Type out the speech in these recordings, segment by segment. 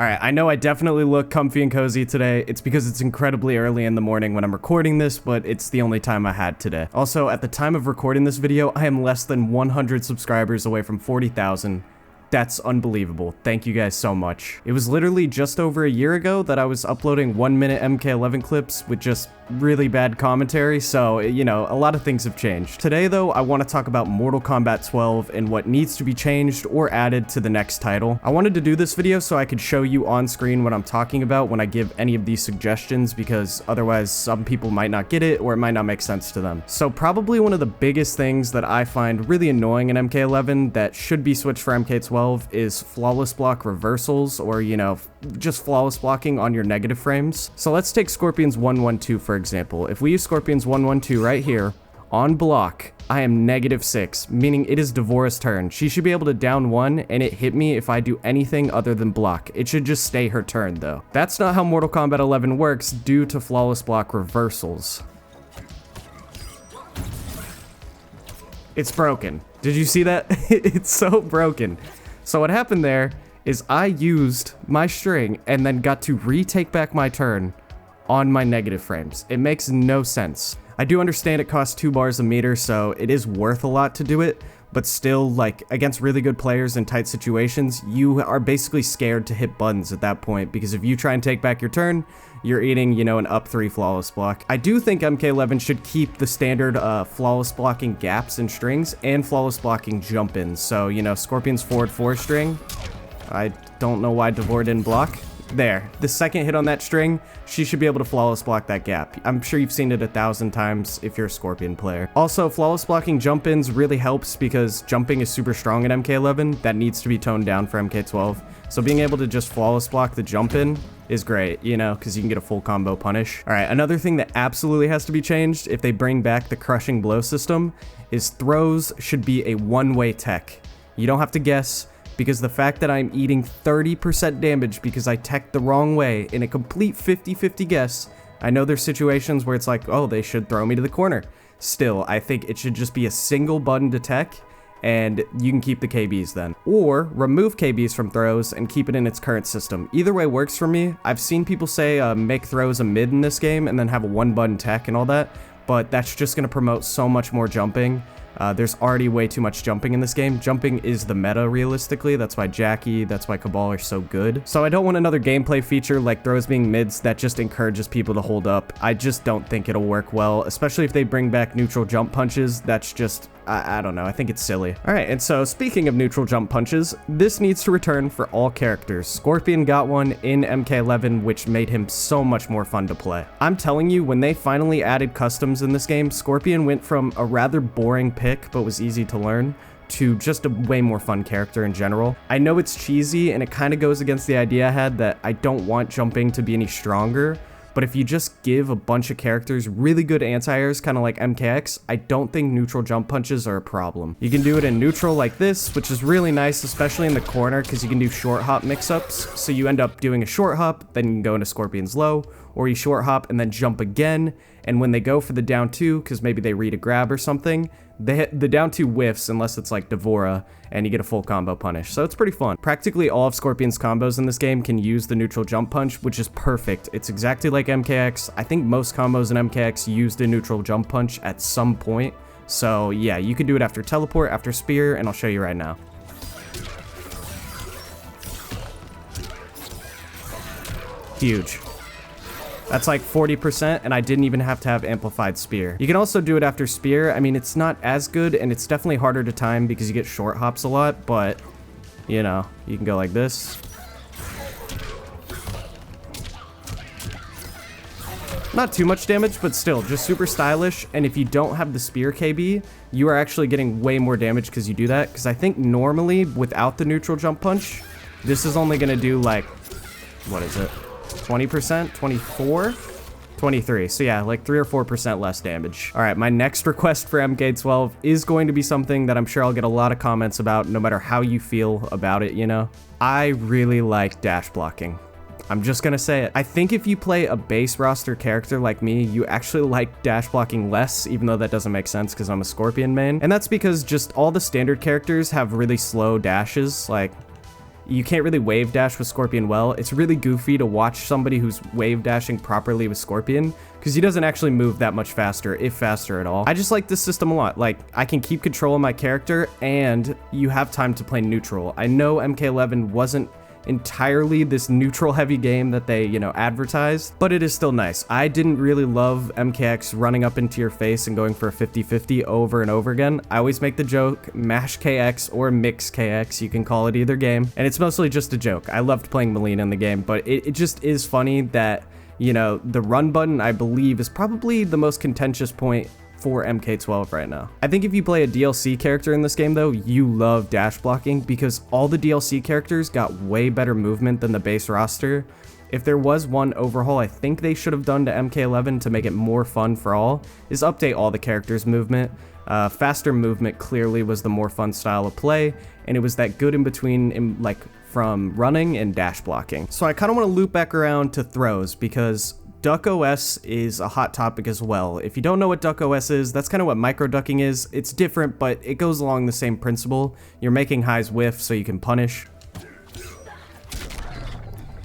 Alright, I know I definitely look comfy and cozy today. It's because it's incredibly early in the morning when I'm recording this, but it's the only time I had today. Also, at the time of recording this video, I am less than 100 subscribers away from 40,000. That's unbelievable. Thank you guys so much. It was literally just over a year ago that I was uploading 1-minute MK11 clips with just really bad commentary, so, you know, a lot of things have changed. Today, though, I want to talk about Mortal Kombat 12 and what needs to be changed or added to the next title. I wanted to do this video so I could show you on screen what I'm talking about when I give any of these suggestions, because otherwise some people might not get it or it might not make sense to them. So probably one of the biggest things that I find really annoying in MK11 that should be switched for MK12 is flawless block reversals, or, you know, just flawless blocking on your negative frames. So let's take Scorpion's 112 for example. If we use Scorpion's 112 right here, on block, I am -6, meaning it is Devora's turn. She should be able to down 1 and it hit me if I do anything other than block. It should just stay her turn though. That's not how Mortal Kombat 11 works due to flawless block reversals. It's broken. Did you see that? It's so broken. So what happened there is I used my string and then got to retake back my turn on my negative frames. It makes no sense. I do understand it costs 2 bars a meter, so it is worth a lot to do it, but still, like, against really good players in tight situations, you are basically scared to hit buttons at that point, because if you try and take back your turn, you're eating, you know, an up 3 flawless block. I do think MK11 should keep the standard flawless blocking gaps and strings and flawless blocking jump-ins. So, you know, Scorpion's forward 4 string, I don't know why Devora didn't block. There, the second hit on that string, she should be able to flawless block that gap. I'm sure you've seen it 1,000 times if you're a Scorpion player. Also, flawless blocking jump-ins really helps because jumping is super strong in MK11. That needs to be toned down for MK12. So being able to just flawless block the jump-in is great, you know, because you can get a full combo punish. All right, another thing that absolutely has to be changed if they bring back the crushing blow system is throws should be a one-way tech. You don't have to guess, because the fact that I'm eating 30% damage because I teched the wrong way in a complete 50-50 guess, I know there's situations where it's like, oh, they should throw me to the corner. Still, I think it should just be a single button to tech, and you can keep the KBs then. Or remove KBs from throws and keep it in its current system. Either way works for me. I've seen people say make throws a mid in this game and then have a 1-button tech and all that, but that's just going to promote so much more jumping. There's already way too much jumping in this game. Jumping is the meta, realistically. That's why Jackie, that's why Cabal are so good. So I don't want another gameplay feature like throws being mids that just encourages people to hold up. I just don't think it'll work well, especially if they bring back neutral jump punches. That's just, I don't know, I think it's silly. All right, and so speaking of neutral jump punches, this needs to return for all characters. Scorpion got one in MK11, which made him so much more fun to play. I'm telling you, when they finally added customs in this game, Scorpion went from a rather boring pick, but was easy to learn, to just a way more fun character in general. I know it's cheesy, and it kind of goes against the idea I had that I don't want jumping to be any stronger, but if you just give a bunch of characters really good anti-airs, kind of like MKX, I don't think neutral jump punches are a problem. You can do it in neutral like this, which is really nice, especially in the corner, because you can do short hop mix-ups. So you end up doing a short hop, then you can go into Scorpion's low, or you short hop and then jump again, and when they go for the down 2, because maybe they read a grab or something, they hit the down 2 whiffs unless it's like Devora, and you get a full combo punish. So it's pretty fun. Practically all of Scorpion's combos in this game can use the neutral jump punch, which is perfect. It's exactly like MKX. I think most combos in MKX use the neutral jump punch at some point. So yeah, you can do it after teleport, after spear, and I'll show you right now. Huge. That's like 40%, and I didn't even have to have amplified spear. You can also do it after spear. I mean, it's not as good, and it's definitely harder to time because you get short hops a lot, but, you know, you can go like this. Not too much damage, but still, just super stylish, and if you don't have the spear KB, you are actually getting way more damage because you do that, because I think normally, without the neutral jump punch, this is only going to do, like, what is it? 20%, 24, 23. So yeah, like 3 or 4% less damage. All right, my next request for MK12 is going to be something that I'm sure I'll get a lot of comments about, no matter how you feel about it, you know? I really like dash blocking. I'm just gonna say it. I think if you play a base roster character like me, you actually like dash blocking less, even though that doesn't make sense because I'm a Scorpion main. And that's because just all the standard characters have really slow dashes, like, You can't really wave dash with Scorpion well. It's really goofy to watch somebody who's wave dashing properly with Scorpion, because he doesn't actually move that much faster, if faster at all. I just like this system a lot. Like, I can keep control of my character, and you have time to play neutral. I know MK11 wasn't entirely this neutral heavy game that they, you know, advertised, but it is still nice. I didn't really love MKX running up into your face and going for a 50-50 over and over again. I always make the joke, mash KX or mix KX, you can call it either game, and it's mostly just a joke. I loved playing Melina in the game, but it just is funny that, you know, the run button, I believe, is probably the most contentious point for MK12 right now. I think if you play a DLC character in this game though, you love dash blocking, because all the DLC characters got way better movement than the base roster. If there was one overhaul I think they should have done to MK11 to make it more fun for all, is update all the characters' movement. Faster movement clearly was the more fun style of play, and it was that good in between, like from running and dash blocking. So I kind of want to loop back around to throws, because Duck OS is a hot topic as well. If you don't know what Duck OS is, that's kind of what micro ducking is. It's different, but it goes along the same principle. You're making highs whiff so you can punish.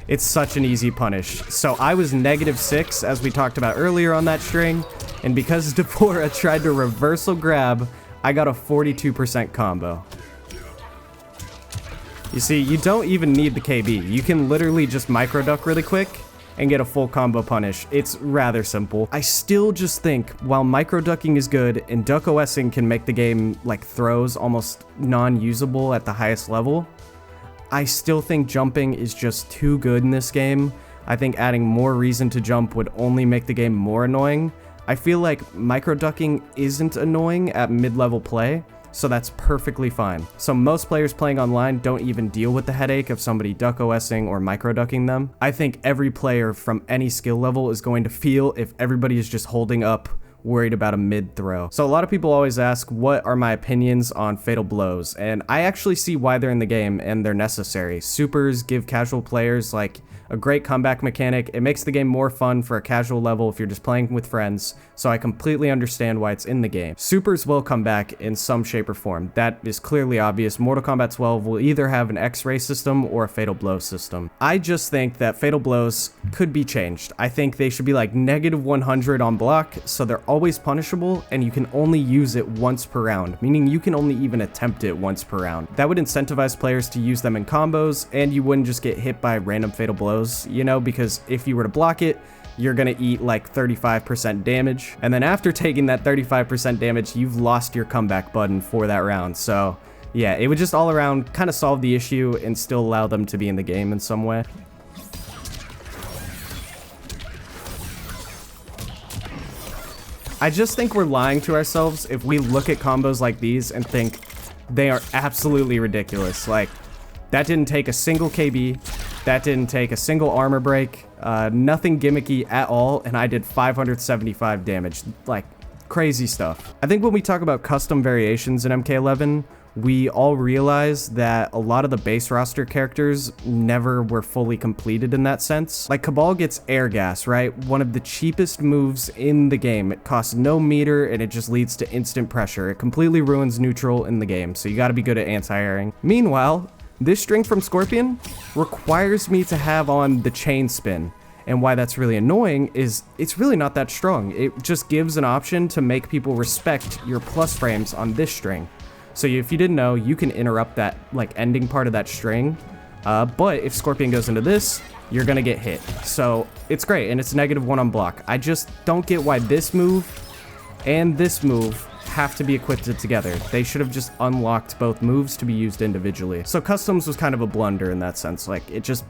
It's such an easy punish. So I was -6, as we talked about earlier on that string, and because Devorah tried to reversal grab, I got a 42% combo. You see, you don't even need the KB. You can literally just micro duck really quick and get a full combo punish. It's rather simple. I still just think, while micro ducking is good and duck OSing can make the game like throws almost non-usable at the highest level, I still think jumping is just too good in this game. I think adding more reason to jump would only make the game more annoying. I feel like micro ducking isn't annoying at mid-level play, so that's perfectly fine. So most players playing online don't even deal with the headache of somebody duck OSing or micro ducking them. I think every player from any skill level is going to feel if everybody is just holding up, worried about a mid throw. So a lot of people always ask, what are my opinions on fatal blows? And I actually see why they're in the game and they're necessary. Supers give casual players like a great comeback mechanic. It makes the game more fun for a casual level if you're just playing with friends, so I completely understand why it's in the game. Supers will come back in some shape or form. That is clearly obvious. Mortal Kombat 12 will either have an X-ray system or a fatal blow system. I just think that fatal blows could be changed. I think they should be like -100 on block, so they're always punishable and you can only use it once per round, meaning you can only even attempt it once per round. That would incentivize players to use them in combos, and you wouldn't just get hit by random fatal blows, you know, because if you were to block it, you're gonna eat like 35% damage, and then after taking that 35% damage, you've lost your comeback button for that round. So yeah, it would just all around kind of solve the issue and still allow them to be in the game in some way. I just think we're lying to ourselves if we look at combos like these and think they are absolutely ridiculous. Like, that didn't take a single KB, that didn't take a single armor break, nothing gimmicky at all, and I did 575 damage. Like, crazy stuff. I think when we talk about custom variations in MK11, we all realize that a lot of the base roster characters never were fully completed in that sense. Like, Cabal gets air gas, right? One of the cheapest moves in the game. It costs no meter and it just leads to instant pressure. It completely ruins neutral in the game, so you gotta be good at anti-airing. Meanwhile, this string from Scorpion requires me to have on the chain spin. And why that's really annoying is it's really not that strong. It just gives an option to make people respect your plus frames on this string. So if you didn't know, you can interrupt that like ending part of that string. But if Scorpion goes into this, you're gonna get hit. So it's great, and it's -1 on block. I just don't get why this move and this move have to be equipped together. They should have just unlocked both moves to be used individually. So customs was kind of a blunder in that sense. Like, it just,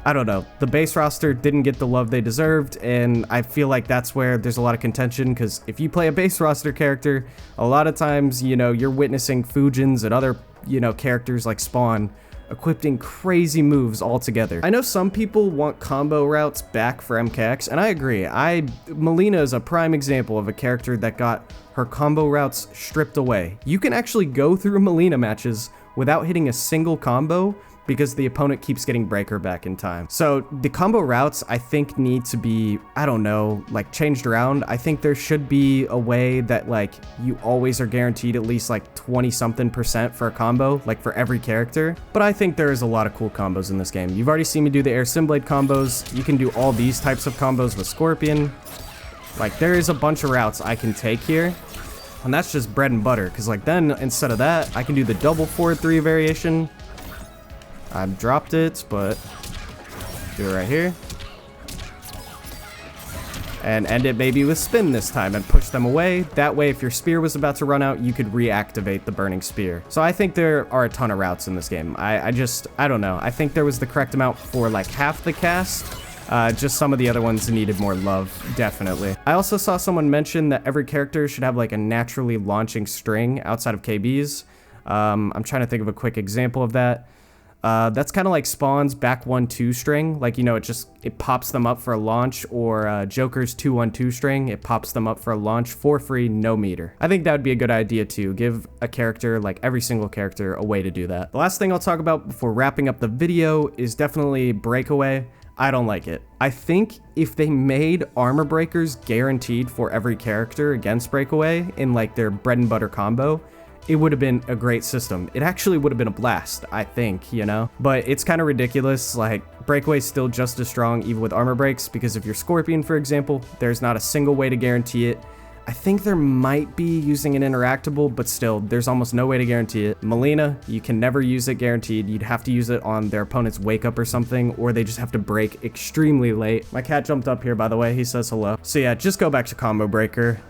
I don't know. The base roster didn't get the love they deserved, and I feel like that's where there's a lot of contention, because if you play a base roster character, a lot of times, you know, you're witnessing Fujins and other, you know, characters like Spawn equipping crazy moves all together. I know some people want combo routes back for MKX, and I agree. Melina is a prime example of a character that got her combo routes stripped away. You can actually go through Melina matches without hitting a single combo because the opponent keeps getting breaker back in time. So the combo routes, I think, need to be, I don't know, like changed around. I think there should be a way that like you always are guaranteed at least like 20-something% for a combo, like for every character. But I think there is a lot of cool combos in this game. You've already seen me do the air Simblade combos. You can do all these types of combos with Scorpion. Like there is a bunch of routes I can take here. And that's just bread and butter, because like then instead of that, I can do the double forward 3 variation. I dropped it, but do it right here. And end it maybe with spin this time and push them away. That way, if your spear was about to run out, you could reactivate the burning spear. So I think there are a ton of routes in this game. I don't know. I think there was the correct amount for like half the cast. Just some of the other ones needed more love, definitely. I also saw someone mention that every character should have like a naturally launching string outside of KBs. I'm trying to think of a quick example of that. That's kind of like Spawn's back 1-2 string. Like, you know, it pops them up for a launch, or Joker's 2-1-2 string. It pops them up for a launch for free, no meter. I think that would be a good idea too. Give a character, like every single character, a way to do that. The last thing I'll talk about before wrapping up the video is definitely Breakaway. I don't like it. I think if they made armor breakers guaranteed for every character against Breakaway in like their bread and butter combo, it would have been a great system. It actually would have been a blast, I think, you know? But it's kind of ridiculous. Like, Breakaway's still just as strong even with armor breaks, because if you're Scorpion, for example, there's not a single way to guarantee it. I think there might be using an interactable, but still, there's almost no way to guarantee it. Melina, you can never use it guaranteed. You'd have to use it on their opponent's wake up or something, or they just have to break extremely late. My cat jumped up here, by the way. He says hello. So yeah, just go back to Combo Breaker.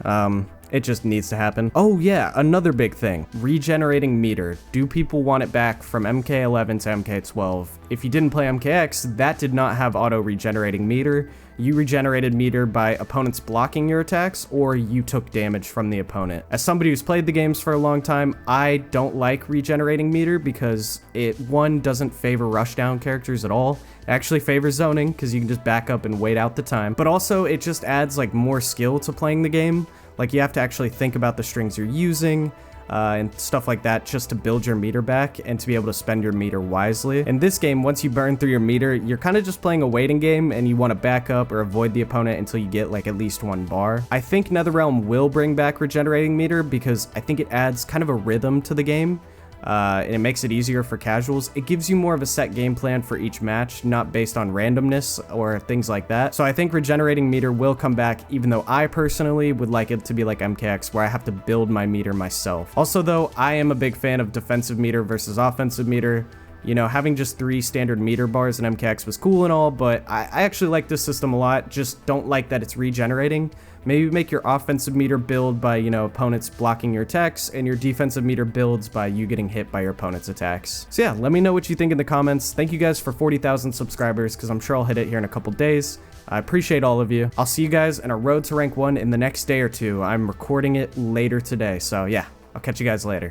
It just needs to happen. Oh yeah, another big thing. Regenerating meter. Do people want it back from MK11 to MK12? If you didn't play MKX, that did not have auto-regenerating meter. You regenerated meter by opponents blocking your attacks, or you took damage from the opponent. As somebody who's played the games for a long time, I don't like regenerating meter because it, one, doesn't favor rushdown characters at all. It actually favors zoning because you can just back up and wait out the time. But also, it just adds like more skill to playing the game. Like, you have to actually think about the strings you're using, and stuff like that, just to build your meter back and to be able to spend your meter wisely. In this game, once you burn through your meter, you're kind of just playing a waiting game, and you want to back up or avoid the opponent until you get like at least 1 bar. I think NetherRealm will bring back regenerating meter because I think it adds kind of a rhythm to the game. And it makes it easier for casuals. It gives you more of a set game plan for each match, not based on randomness or things like that. So I think regenerating meter will come back, even though I personally would like it to be like MKX, where I have to build my meter myself. Also though, I am a big fan of defensive meter versus offensive meter. You know, having just 3 standard meter bars in MKX was cool and all, but I actually like this system a lot. Just don't like that it's regenerating. Maybe make your offensive meter build by, you know, opponents blocking your attacks, and your defensive meter builds by you getting hit by your opponent's attacks. So yeah, let me know what you think in the comments. Thank you guys for 40,000 subscribers, because I'm sure I'll hit it here in a couple days. I appreciate all of you. I'll see you guys in a road to rank 1 in the next day or 2. I'm recording it later today, so yeah, I'll catch you guys later.